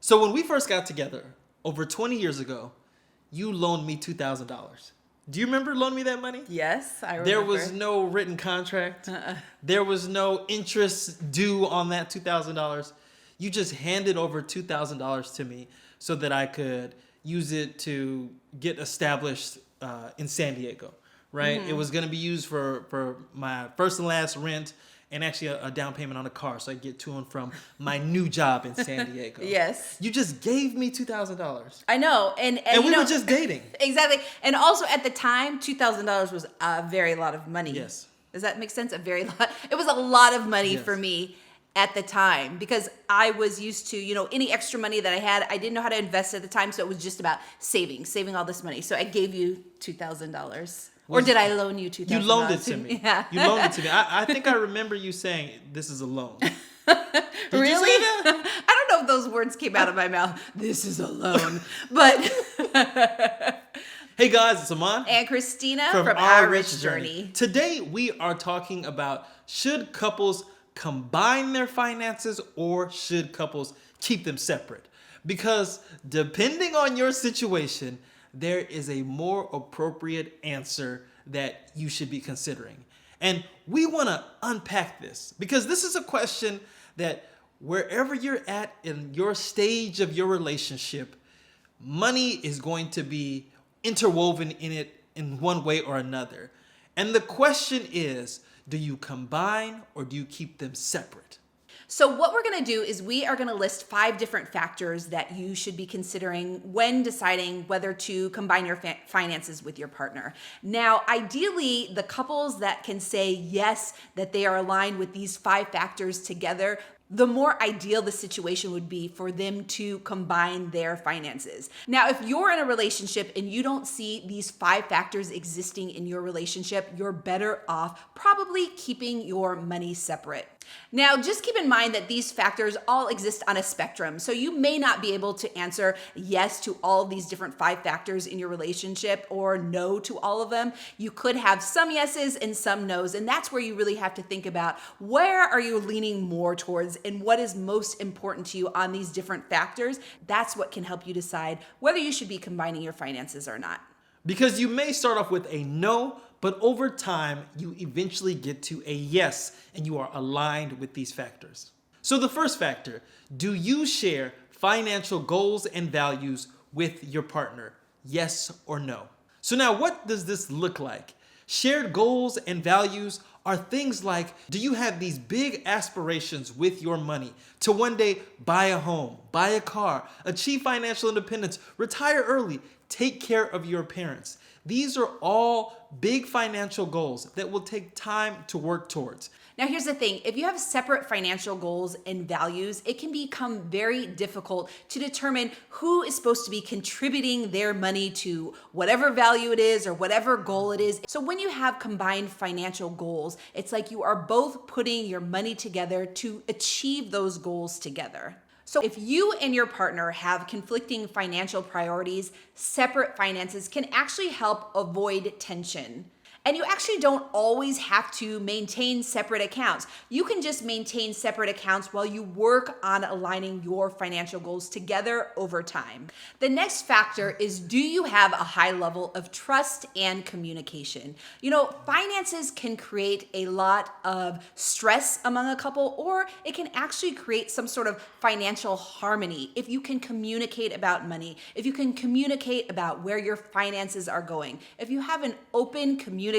So when we first got together over 20 years ago, you loaned me $2,000. Do you remember loaning me that money? Yes, I remember. There was no written contract. There was no interest due on that $2,000. You just handed over $2,000 to me so that I could use it to get established in San Diego, right? It was going to be used for my first and last rent and actually a down payment on a car so I get to and from my new job in San Diego. Yes. You just gave me $2,000. I know. And we were just dating. Exactly. And also at the time, $2,000 was a very lot of money. Yes. Does that make sense? A very lot. It was a lot of money Yes. for me at the time because I was used to, any extra money that I had, I didn't know how to invest at the time. So it was just about saving all this money. So I gave you $2,000. Or did I loan you $2,000? You loaned it to me. Yeah. You loaned it to me. I think I remember you saying, this is a loan. Did Really? you say that? I don't know if those words came out of my mouth. This is a loan. But Hey guys, it's Aman. and Christina from Our Rich Journey. Today we are talking about should couples combine their finances or should couples keep them separate? Because depending on your situation, there is a more appropriate answer that you should be considering. And we want to unpack this because this is a question that wherever you're at in your stage of your relationship, money is going to be interwoven in it in one way or another. And the question is, do you combine or do you keep them separate? So what we're going to do is we are going to list 5 different factors that you should be considering when deciding whether to combine your finances with your partner. Now, ideally, the couples that can say yes, that they are aligned with these 5 factors together, the more ideal the situation would be for them to combine their finances. Now, if you're in a relationship and you don't see these 5 factors existing in your relationship, you're better off probably keeping your money separate. Now, just keep in mind that these factors all exist on a spectrum. So you may not be able to answer yes to all of these different 5 factors in your relationship or no to all of them. You could have some yeses and some nos. And that's where you really have to think about where are you leaning more towards and what is most important to you on these different factors. That's what can help you decide whether you should be combining your finances or not. Because you may start off with a no, but over time, you eventually get to a yes, and you are aligned with these factors. So the first factor, do you share financial goals and values with your partner? Yes or no? So now what does this look like? Shared goals and values are things like, do you have these big aspirations with your money to one day buy a home, buy a car, achieve financial independence, retire early, take care of your parents? These are all big financial goals that will take time to work towards. Now, here's the thing. If you have separate financial goals and values, it can become very difficult to determine who is supposed to be contributing their money to whatever value it is or whatever goal it is. So when you have combined financial goals, it's like you are both putting your money together to achieve those goals together. So if you and your partner have conflicting financial priorities, separate finances can actually help avoid tension. And you actually don't always have to maintain separate accounts. You can just maintain separate accounts while you work on aligning your financial goals together over time. The next factor is, do you have a high level of trust and communication? Finances can create a lot of stress among a couple, or it can actually create some sort of financial harmony if you can communicate about money, if you can communicate about where your finances are going, if you have an open communicative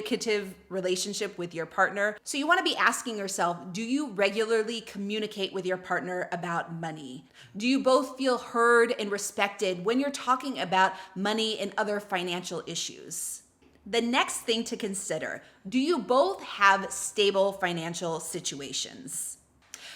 relationship with your partner. So you want to be asking yourself, do you regularly communicate with your partner about money? Do you both feel heard and respected when you're talking about money and other financial issues? The next thing to consider, do you both have stable financial situations?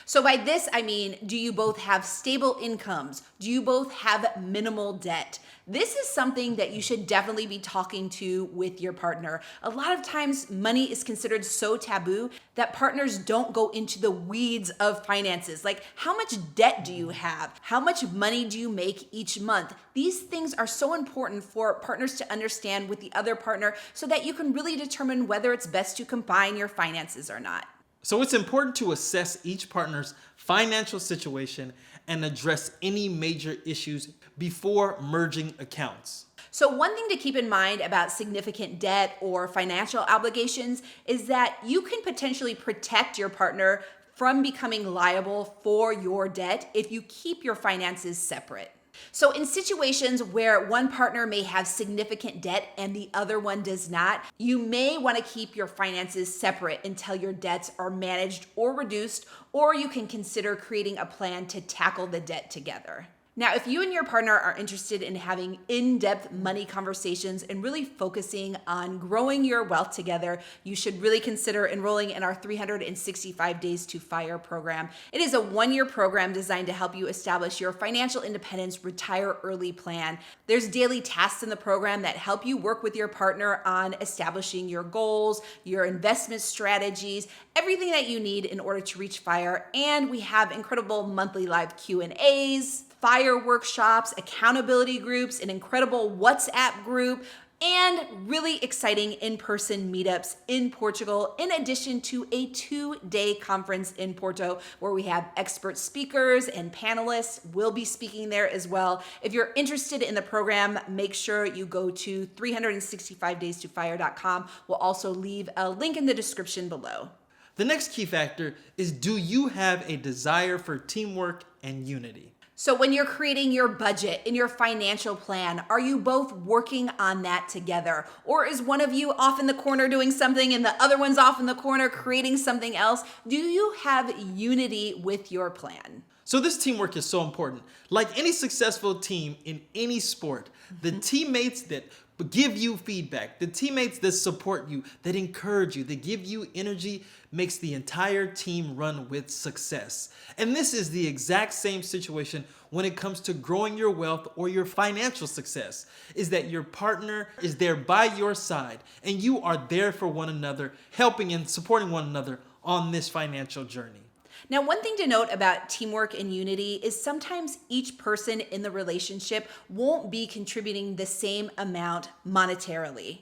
So by this, I mean, do you both have stable incomes? Do you both have minimal debt? This is something that you should definitely be talking to with your partner. A lot of times money is considered so taboo that partners don't go into the weeds of finances. Like, how much debt do you have? How much money do you make each month? These things are so important for partners to understand with the other partner so that you can really determine whether it's best to combine your finances or not. So it's important to assess each partner's financial situation and address any major issues before merging accounts. So, one thing to keep in mind about significant debt or financial obligations is that you can potentially protect your partner from becoming liable for your debt if you keep your finances separate. So, in situations where one partner may have significant debt and the other one does not, you may want to keep your finances separate until your debts are managed or reduced, or you can consider creating a plan to tackle the debt together. Now, if you and your partner are interested in having in-depth money conversations and really focusing on growing your wealth together, you should really consider enrolling in our 365 Days to FIRE program. It is a one-year program designed to help you establish your financial independence retire early plan. There's daily tasks in the program that help you work with your partner on establishing your goals, your investment strategies, everything that you need in order to reach FIRE. And we have incredible monthly live Q&As, FIRE workshops, accountability groups, an incredible WhatsApp group, and really exciting in-person meetups in Portugal, in addition to a 2-day conference in Porto where we have expert speakers and panelists. We'll be speaking there as well. If you're interested in the program, make sure you go to 365daystofire.com. We'll also leave a link in the description below. The next key factor is, do you have a desire for teamwork and unity? So when you're creating your budget and your financial plan, are you both working on that together? Or is one of you off in the corner doing something and the other one's off in the corner creating something else? Do you have unity with your plan? So this teamwork is so important. Like any successful team in any sport, the teammates that give you feedback, the teammates that support you, that encourage you, that give you energy, makes the entire team run with success. And this is the exact same situation when it comes to growing your wealth or your financial success, is that your partner is there by your side and you are there for one another, helping and supporting one another on this financial journey. Now, one thing to note about teamwork and unity is sometimes each person in the relationship won't be contributing the same amount monetarily.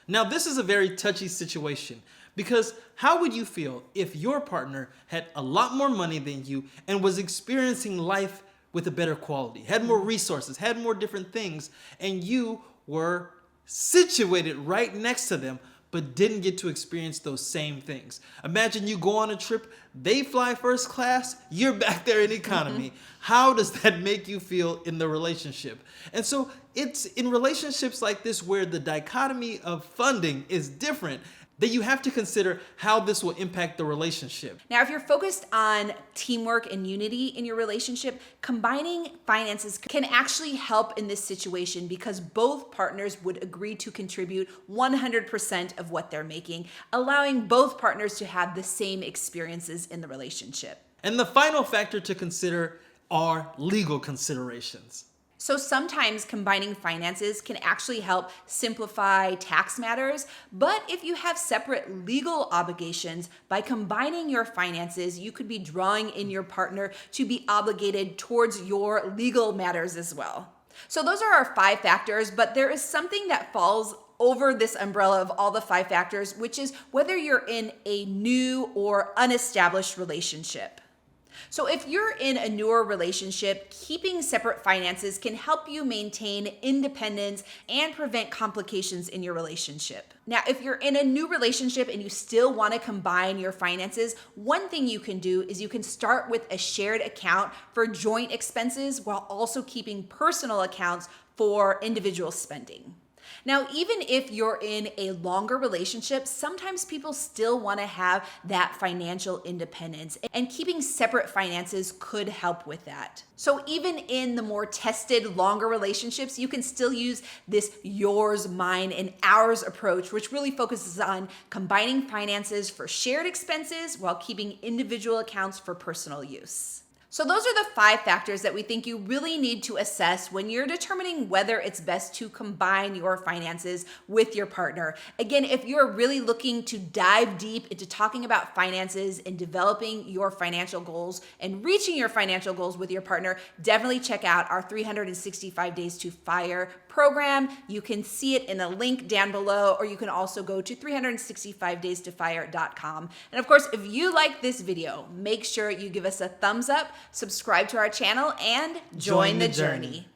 Now, this is a very touchy situation because how would you feel if your partner had a lot more money than you and was experiencing life with a better quality, had more resources, had more different things, and you were situated right next to them, but didn't get to experience those same things? Imagine you go on a trip, they fly first class, you're back there in economy. How does that make you feel in the relationship? And so it's in relationships like this where the dichotomy of funding is different that you have to consider how this will impact the relationship. Now, if you're focused on teamwork and unity in your relationship, combining finances can actually help in this situation because both partners would agree to contribute 100% of what they're making, allowing both partners to have the same experiences in the relationship. And the final factor to consider are legal considerations. So sometimes combining finances can actually help simplify tax matters, but if you have separate legal obligations, by combining your finances, you could be drawing in your partner to be obligated towards your legal matters as well. So those are our 5 factors, but there is something that falls over this umbrella of all the 5 factors, which is whether you're in a new or unestablished relationship. So if you're in a newer relationship, keeping separate finances can help you maintain independence and prevent complications in your relationship. Now, if you're in a new relationship and you still want to combine your finances, one thing you can do is you can start with a shared account for joint expenses while also keeping personal accounts for individual spending. Now, even if you're in a longer relationship, sometimes people still want to have that financial independence, and keeping separate finances could help with that. So even in the more tested, longer relationships, you can still use this yours, mine, and ours approach, which really focuses on combining finances for shared expenses while keeping individual accounts for personal use. So those are the 5 factors that we think you really need to assess when you're determining whether it's best to combine your finances with your partner. Again, if you're really looking to dive deep into talking about finances and developing your financial goals and reaching your financial goals with your partner, definitely check out our 365 Days to FIRE program. You can see it in a link down below, or you can also go to 365daystofire.com. And of course, if you like this video, make sure you give us a thumbs up, subscribe to our channel, and join the journey.